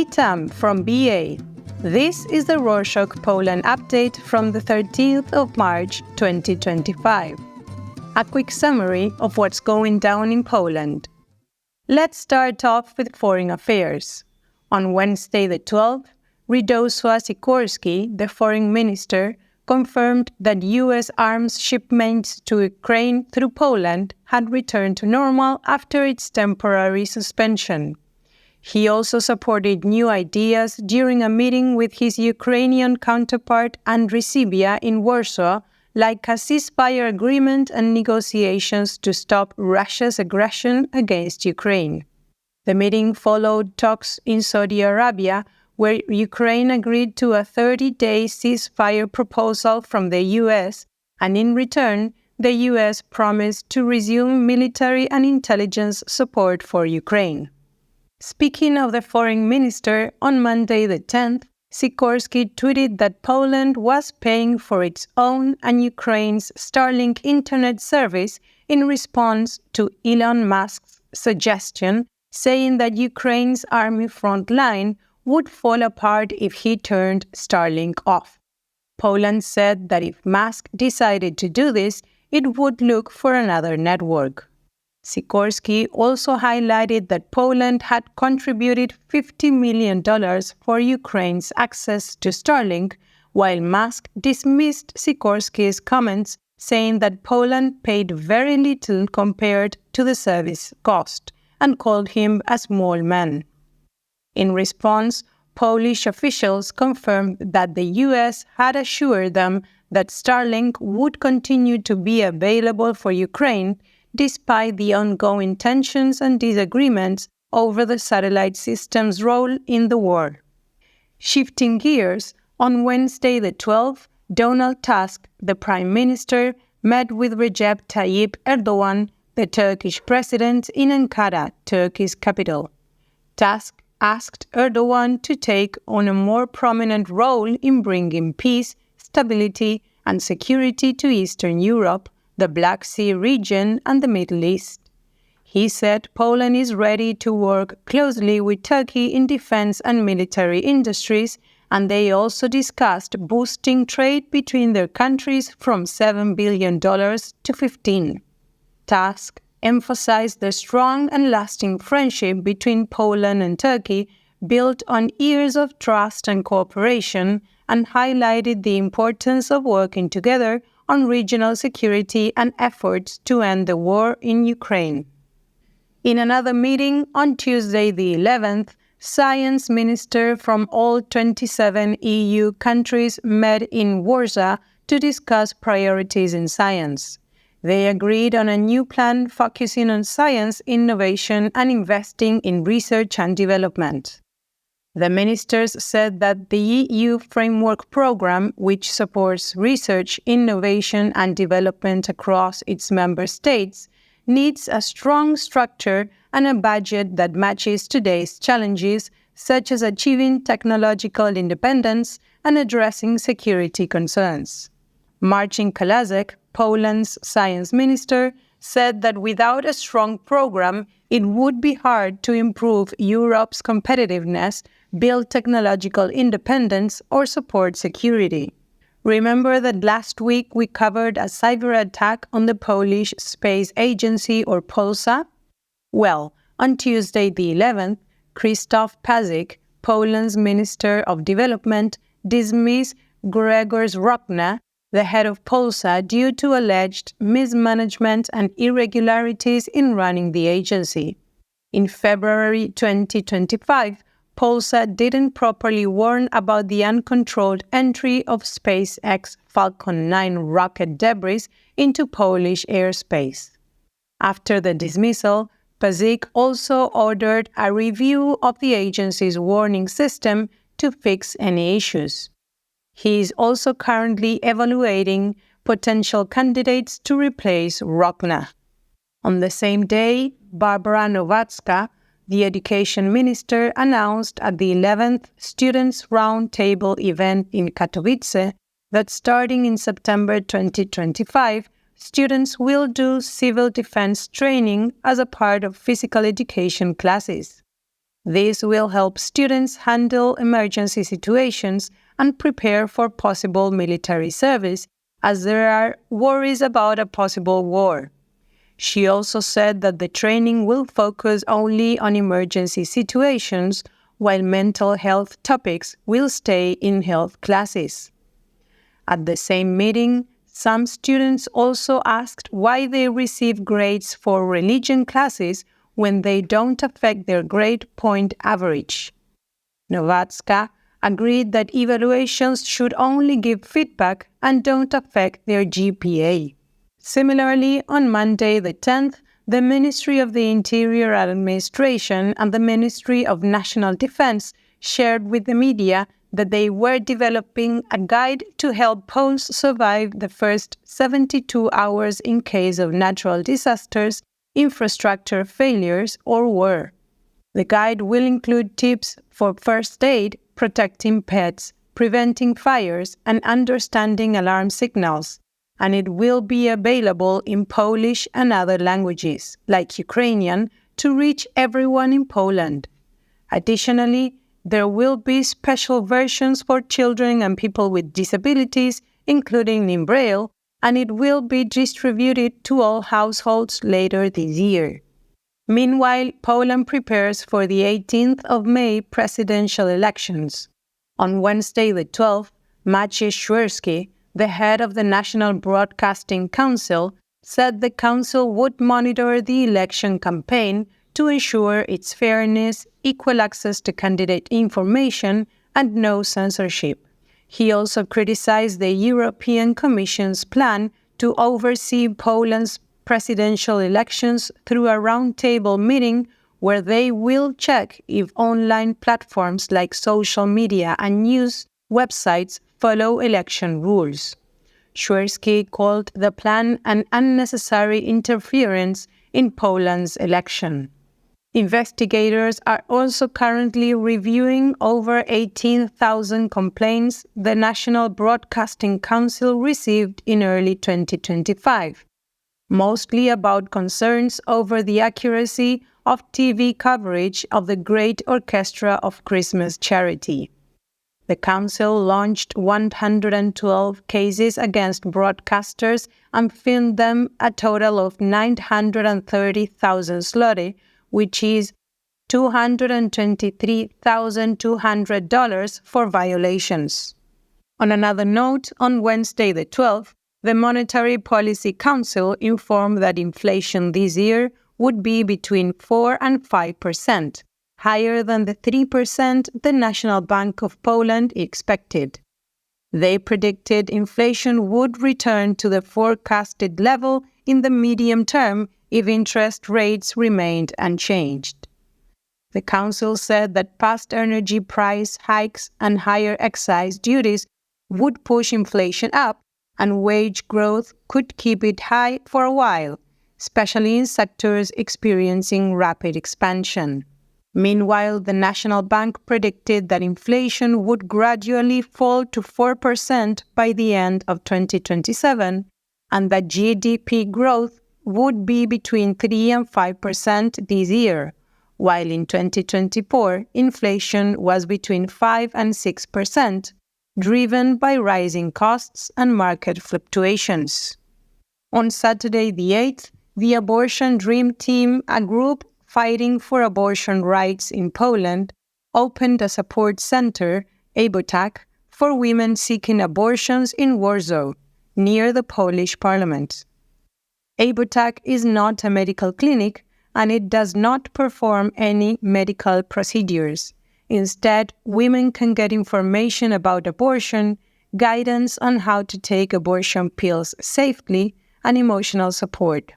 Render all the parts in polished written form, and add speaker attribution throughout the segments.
Speaker 1: Witam from BA. This is the Warsaw, Poland update from the 13th of March 2025. A quick summary of what's going down in Poland. Let's start off with foreign affairs. On Wednesday the 12th, Radosław Sikorski, the foreign minister, confirmed that U.S. arms shipments to Ukraine through Poland had returned to normal after its temporary suspension. He also supported new ideas during a meeting with his Ukrainian counterpart Andriy Sybiha in Warsaw, like a ceasefire agreement and negotiations to stop Russia's aggression against Ukraine. The meeting followed talks in Saudi Arabia, where Ukraine agreed to a 30-day ceasefire proposal from the U.S., and in return, the U.S. promised to resume military and intelligence support for Ukraine. Speaking of the foreign minister, on Monday the 10th, Sikorski tweeted that Poland was paying for its own and Ukraine's Starlink internet service in response to Elon Musk's suggestion, saying that Ukraine's army front line would fall apart if he turned Starlink off. Poland said that if Musk decided to do this, it would look for another network. Sikorski also highlighted that Poland had contributed $50 million for Ukraine's access to Starlink, while Musk dismissed Sikorski's comments, saying that Poland paid very little compared to the service cost, and called him a small man. In response, Polish officials confirmed that the U.S. had assured them that Starlink would continue to be available for Ukraine despite the ongoing tensions and disagreements over the satellite system's role in the war. Shifting gears, on Wednesday the 12th, Donald Tusk, the Prime Minister, met with Recep Tayyip Erdogan, the Turkish President, in Ankara, Turkey's capital. Tusk asked Erdogan to take on a more prominent role in bringing peace, stability, and security to Eastern Europe, the Black Sea region, and the Middle East. He said Poland is ready to work closely with Turkey in defense and military industries, and they also discussed boosting trade between their countries from $7 billion to $15 billion. Tusk emphasized the strong and lasting friendship between Poland and Turkey, built on years of trust and cooperation, and highlighted the importance of working together on regional security and efforts to end the war in Ukraine. In another meeting on Tuesday the 11th, science ministers from all 27 EU countries met in Warsaw to discuss priorities in science. They agreed on a new plan focusing on science, innovation, and investing in research and development. The ministers said that the EU Framework Programme, which supports research, innovation, and development across its member states, needs a strong structure and a budget that matches today's challenges, such as achieving technological independence and addressing security concerns. Marcin Kalasek, Poland's science minister, said that without a strong program, it would be hard to improve Europe's competitiveness, build technological independence, or support security. Remember that last week we covered a cyber attack on the Polish Space Agency, or Polsa? Well, on Tuesday the 11th, Krzysztof Paszyk, Poland's Minister of Development, dismissed Grzegorz Rokna, the head of Polsa, due to alleged mismanagement and irregularities in running the agency. In February 2025, Polsa didn't properly warn about the uncontrolled entry of SpaceX Falcon 9 rocket debris into Polish airspace. After the dismissal, Paszyk also ordered a review of the agency's warning system to fix any issues. He is also currently evaluating potential candidates to replace Rokna. On the same day, Barbara Nowacka, the education minister, announced at the 11th Students' Roundtable event in Katowice that starting in September 2025, students will do civil defense training as a part of physical education classes. This will help students handle emergency situations and prepare for possible military service, as there are worries about a possible war. She also said that the training will focus only on emergency situations, while mental health topics will stay in health classes. At the same meeting, some students also asked why they receive grades for religion classes when they don't affect their grade point average. Nowacka agreed that evaluations should only give feedback and don't affect their GPA. Similarly, on Monday the 10th, the Ministry of the Interior Administration and the Ministry of National Defense shared with the media that they were developing a guide to help Poles survive the first 72 hours in case of natural disasters, infrastructure failures, or war. The guide will include tips for first aid, protecting pets, preventing fires, and understanding alarm signals, and it will be available in Polish and other languages, like Ukrainian, to reach everyone in Poland. Additionally, there will be special versions for children and people with disabilities, including in Braille, and it will be distributed to all households later this year. Meanwhile, Poland prepares for the 18th of May presidential elections. On Wednesday the 12th, Maciej Świerski, the head of the National Broadcasting Council, said the council would monitor the election campaign to ensure its fairness, equal access to candidate information, and no censorship. He also criticized the European Commission's plan to oversee Poland's presidential elections through a roundtable meeting where they will check if online platforms like social media and news websites follow election rules. Świerski called the plan an unnecessary interference in Poland's election. Investigators are also currently reviewing over 18,000 complaints the National Broadcasting Council received in early 2025, mostly about concerns over the accuracy of TV coverage of the Great Orchestra of Christmas charity. The council launched 112 cases against broadcasters and fined them a total of 930,000 zloty, which is $223,200 for violations. On another note, on Wednesday the 12th, the Monetary Policy Council informed that inflation this year would be between 4 and 5%, higher than the 3% the National Bank of Poland expected. They predicted inflation would return to the forecasted level in the medium term if interest rates remained unchanged. The council said that past energy price hikes and higher excise duties would push inflation up, and wage growth could keep it high for a while, especially in sectors experiencing rapid expansion. Meanwhile, the National Bank predicted that inflation would gradually fall to 4% by the end of 2027, and that GDP growth would be between 3 and 5% this year, while in 2024, inflation was between 5 and 6%, driven by rising costs and market fluctuations. On Saturday the 8th, the Abortion Dream Team, a group fighting for abortion rights in Poland, opened a support center, ABOTAC, for women seeking abortions in Warsaw, near the Polish parliament. ABOTAC is not a medical clinic, and it does not perform any medical procedures. Instead, women can get information about abortion, guidance on how to take abortion pills safely, and emotional support.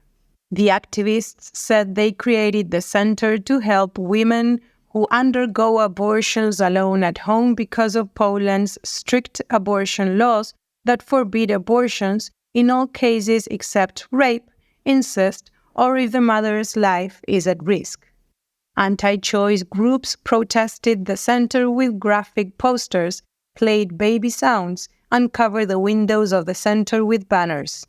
Speaker 1: The activists said they created the center to help women who undergo abortions alone at home because of Poland's strict abortion laws that forbid abortions in all cases except rape, incest, or if the mother's life is at risk. Anti-choice groups protested the center with graphic posters, played baby sounds, and covered the windows of the center with banners.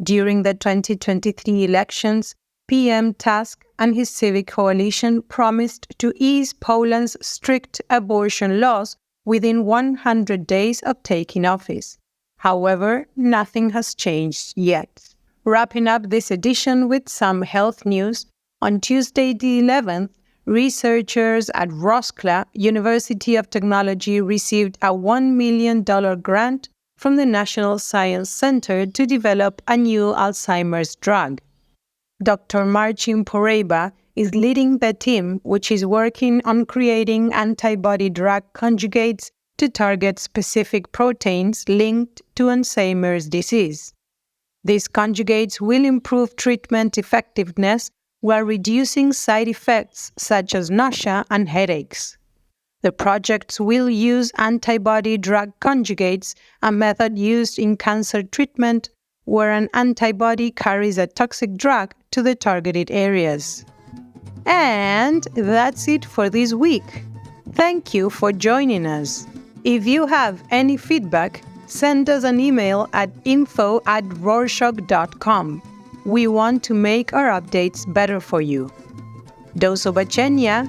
Speaker 1: During the 2023 elections, PM Tusk and his civic coalition promised to ease Poland's strict abortion laws within 100 days of taking office. However, nothing has changed yet. Wrapping up this edition with some health news, on Tuesday the 11th, researchers at Warsaw University of Technology received a $1 million grant from the National Science Center to develop a new Alzheimer's drug. Dr. Marcin Poreba is leading the team, which is working on creating antibody-drug conjugates to target specific proteins linked to Alzheimer's disease. These conjugates will improve treatment effectiveness while reducing side effects such as nausea and headaches. The projects will use antibody-drug conjugates, a method used in cancer treatment where an antibody carries a toxic drug to the targeted areas. And that's it for this week. Thank you for joining us. If you have any feedback, send us an email at info@rorschach.com. We want to make our updates better for you. Do zobaczenia!